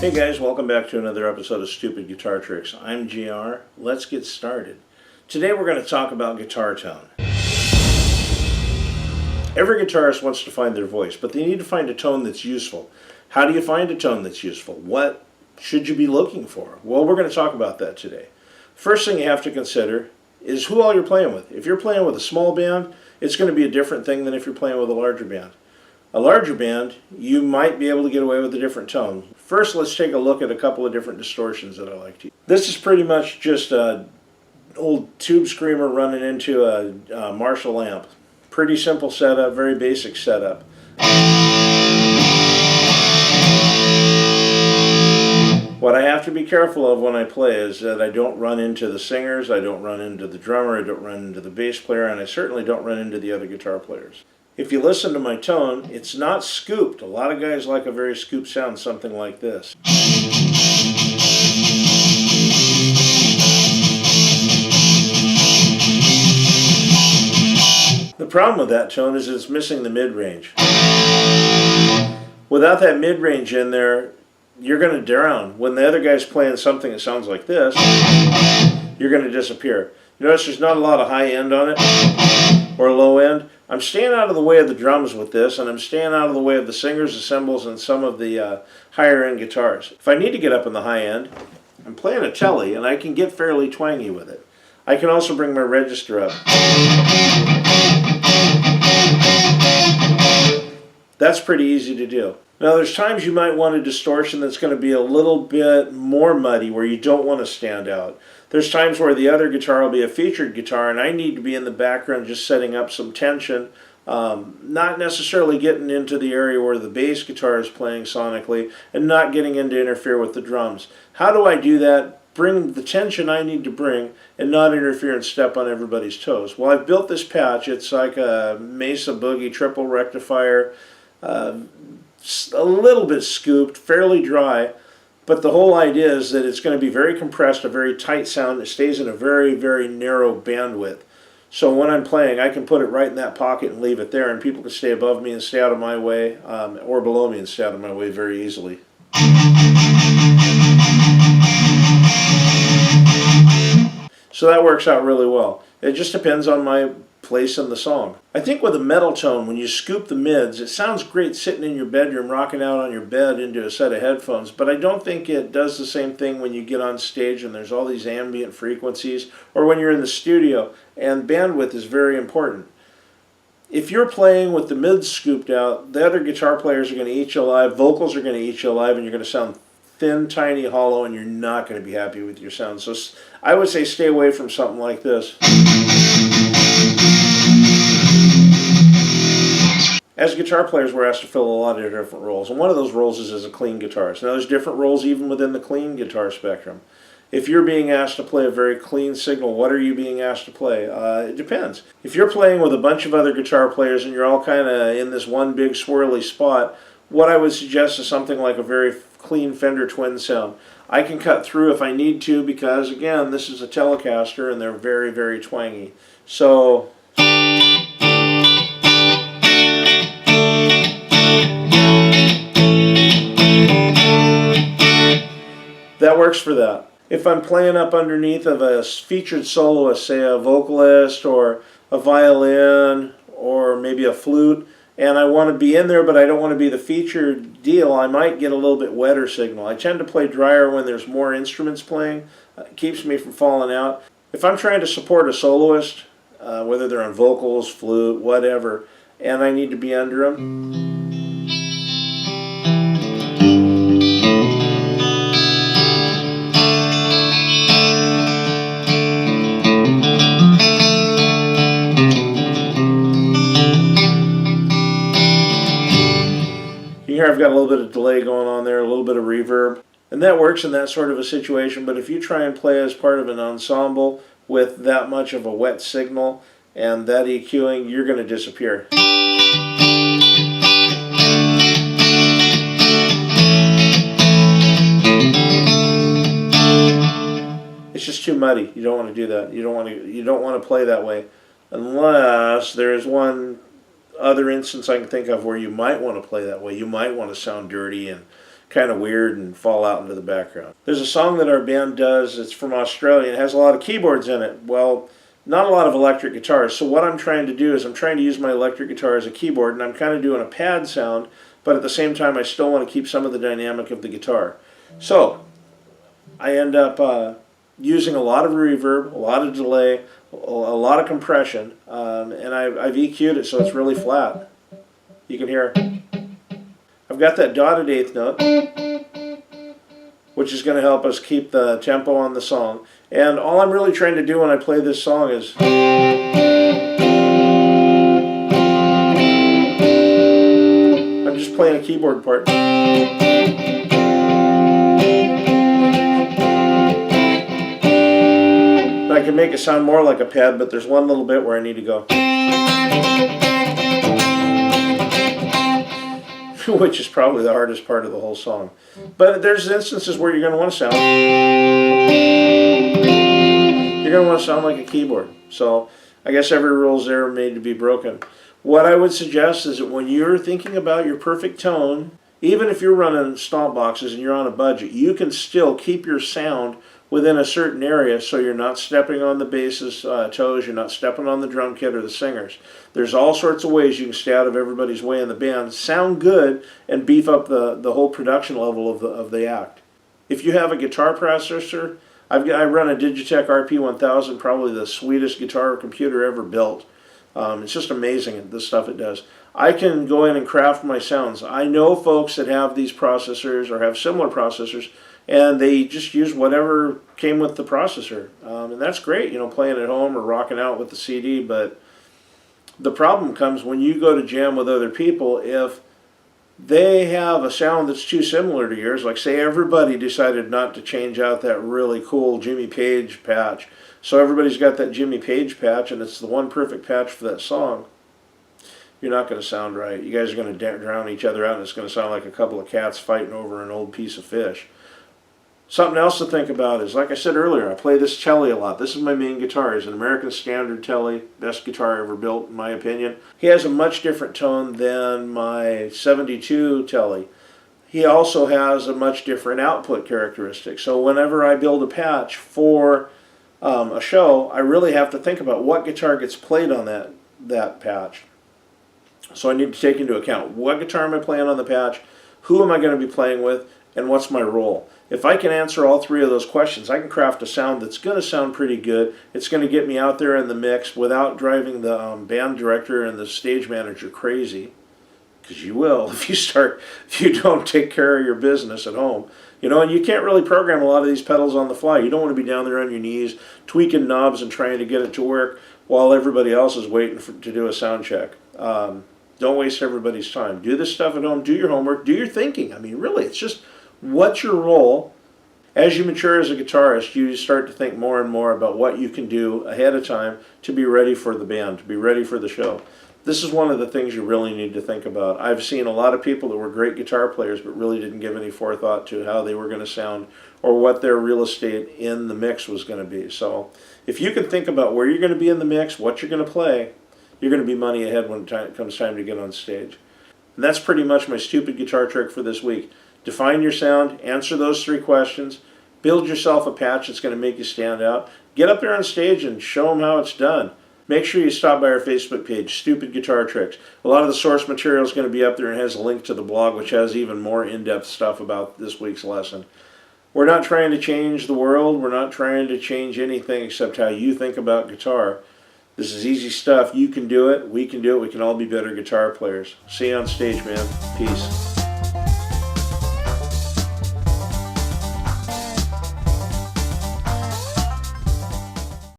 Hey guys, welcome back to another episode of Stupid Guitar Tricks. I'm GR. Let's get started. Today we're going to talk about guitar tone. Every guitarist wants to find their voice, but they need to find a tone that's useful. How do you find a tone that's useful? What should you be looking for? Well, we're going to talk about that today. First thing you have to consider is who all you're playing with. If you're playing with a small band, it's going to be a different thing than if you're playing with a larger band. A larger band, you might be able to get away with a different tone. First, let's take a look at a couple of different distortions that I like to use. This is pretty much just an old tube screamer running into a Marshall amp. Pretty simple setup, very basic setup. What I have to be careful of when I play is that I don't run into the singers, I don't run into the drummer, I don't run into the bass player, and I certainly don't run into the other guitar players. If you listen to my tone, it's not scooped. A lot of guys like a very scooped sound, something like this. The problem with that tone is it's missing the mid-range. Without that mid-range in there, you're going to drown. When the other guy's playing something that sounds like this, you're going to disappear. Notice there's not a lot of high end on it, or low end. I'm staying out of the way of the drums with this, and I'm staying out of the way of the singers, the cymbals, and some of the higher end guitars. If I need to get up in the high end, I'm playing a telly, and I can get fairly twangy with it. I can also bring my register up. That's pretty easy to do. Now there's times you might want a distortion that's going to be a little bit more muddy, where you don't want to stand out. There's times where the other guitar will be a featured guitar and I need to be in the background just setting up some tension, not necessarily getting into the area where the bass guitar is playing sonically, and not getting in to interfere with the drums. How do I do that? Bring the tension I need to bring and not interfere and step on everybody's toes. Well, I've built this patch. It's like a Mesa Boogie triple rectifier, a little bit scooped, fairly dry. But the whole idea is that it's going to be very compressed, a very tight sound that stays in a very, very narrow bandwidth. So when I'm playing, I can put it right in that pocket and leave it there, and people can stay above me and stay out of my way, or below me and stay out of my way very easily. So that works out really well. It just depends on my place in the song. I think with a metal tone, when you scoop the mids, it sounds great sitting in your bedroom, rocking out on your bed into a set of headphones, but I don't think it does the same thing when you get on stage and there's all these ambient frequencies, or when you're in the studio, and bandwidth is very important. If you're playing with the mids scooped out, the other guitar players are going to eat you alive, vocals are going to eat you alive, and you're going to sound thin, tiny, hollow, and you're not going to be happy with your sound. So I would say stay away from something like this. As guitar players, we're asked to fill a lot of different roles, and one of those roles is as a clean guitarist. Now, there's different roles even within the clean guitar spectrum. If you're being asked to play a very clean signal, what are you being asked to play? It depends. If you're playing with a bunch of other guitar players and you're all kind of in this one big swirly spot, what I would suggest is something like a very clean Fender Twin sound. I can cut through if I need to because, again, this is a Telecaster and they're very, very twangy. So that works for that. If I'm playing up underneath of a featured soloist, say a vocalist or a violin or maybe a flute, and I want to be in there but I don't want to be the featured deal, I might get a little bit wetter signal. I tend to play drier when there's more instruments playing. It keeps me from falling out. If I'm trying to support a soloist, whether they're on vocals, flute, whatever, and I need to be under them, here I've got a little bit of delay going on there, a little bit of reverb, and that works in that sort of a situation. But if you try and play as part of an ensemble with that much of a wet signal and that EQing, you're going to disappear. It's just too muddy. You don't want to do that. You don't want to play that way, unless there is one other instance I can think of where you might want to play that way. You might want to sound dirty and kind of weird and fall out into the background. There's a song that our band does, it's from Australia, it has a lot of keyboards in it. Well, not a lot of electric guitars, so what I'm trying to do is I'm trying to use my electric guitar as a keyboard, and I'm kind of doing a pad sound, but at the same time I still want to keep some of the dynamic of the guitar. So I end up using a lot of reverb, a lot of delay, a lot of compression, and I've EQ'd it so it's really flat. You can hear I've got that dotted eighth note, which is going to help us keep the tempo on the song. And all I'm really trying to do when I play this song is I'm just playing a keyboard part. I can make it sound more like a pad, but there's one little bit where I need to go. Which is probably the hardest part of the whole song. But there's instances where you're going to want to sound. You're going to want to sound like a keyboard. So I guess every rule's there made to be broken. What I would suggest is that when you're thinking about your perfect tone, even if you're running stomp boxes and you're on a budget, you can still keep your sound within a certain area so you're not stepping on the bass's toes, you're not stepping on the drum kit or the singers. There's all sorts of ways you can stay out of everybody's way in the band, sound good, and beef up the whole production level of the act. If you have a guitar processor, I run a Digitech RP1000, probably the sweetest guitar computer ever built. It's just amazing the stuff it does. I can go in and craft my sounds. I know folks that have these processors or have similar processors, and they just use whatever came with the processor. And that's great, you know, playing at home or rocking out with the CD, but the problem comes when you go to jam with other people. If they have a sound that's too similar to yours, like say everybody decided not to change out that really cool Jimmy Page patch, so everybody's got that Jimmy Page patch and it's the one perfect patch for that song, you're not going to sound right. You guys are going to drown each other out and it's going to sound like a couple of cats fighting over an old piece of fish. Something else to think about is, like I said earlier, I play this Telly a lot. This is my main guitar. He's an American Standard Telly, best guitar ever built in my opinion. He has a much different tone than my 72 Telly. He also has a much different output characteristic. So whenever I build a patch for a show, I really have to think about what guitar gets played on that patch. So I need to take into account what guitar am I playing on the patch, who am I going to be playing with, and what's my role. If I can answer all three of those questions, I can craft a sound that's going to sound pretty good. It's going to get me out there in the mix without driving the band director and the stage manager crazy, because you will if you don't take care of your business at home. You know, and you can't really program a lot of these pedals on the fly. You don't want to be down there on your knees tweaking knobs and trying to get it to work while everybody else is waiting to do a sound check. Don't waste everybody's time. Do this stuff at home. Do your homework. Do your thinking. I mean, really, it's just what's your role. As you mature as a guitarist, you start to think more and more about what you can do ahead of time to be ready for the band, to be ready for the show. This is one of the things you really need to think about. I've seen a lot of people that were great guitar players but really didn't give any forethought to how they were going to sound or what their real estate in the mix was going to be. So if you can think about where you're going to be in the mix, what you're going to play, you're going to be money ahead when it comes time to get on stage. And that's pretty much my stupid guitar trick for this week. Define your sound, answer those three questions, build yourself a patch that's going to make you stand out, get up there on stage and show them how it's done. Make sure you stop by our Facebook page, Stupid Guitar Tricks. A lot of the source material is going to be up there and has a link to the blog, which has even more in-depth stuff about this week's lesson. We're not trying to change the world. We're not trying to change anything except how you think about guitar. This is easy stuff. You can do it. We can do it. We can all be better guitar players. See you on stage, man. Peace.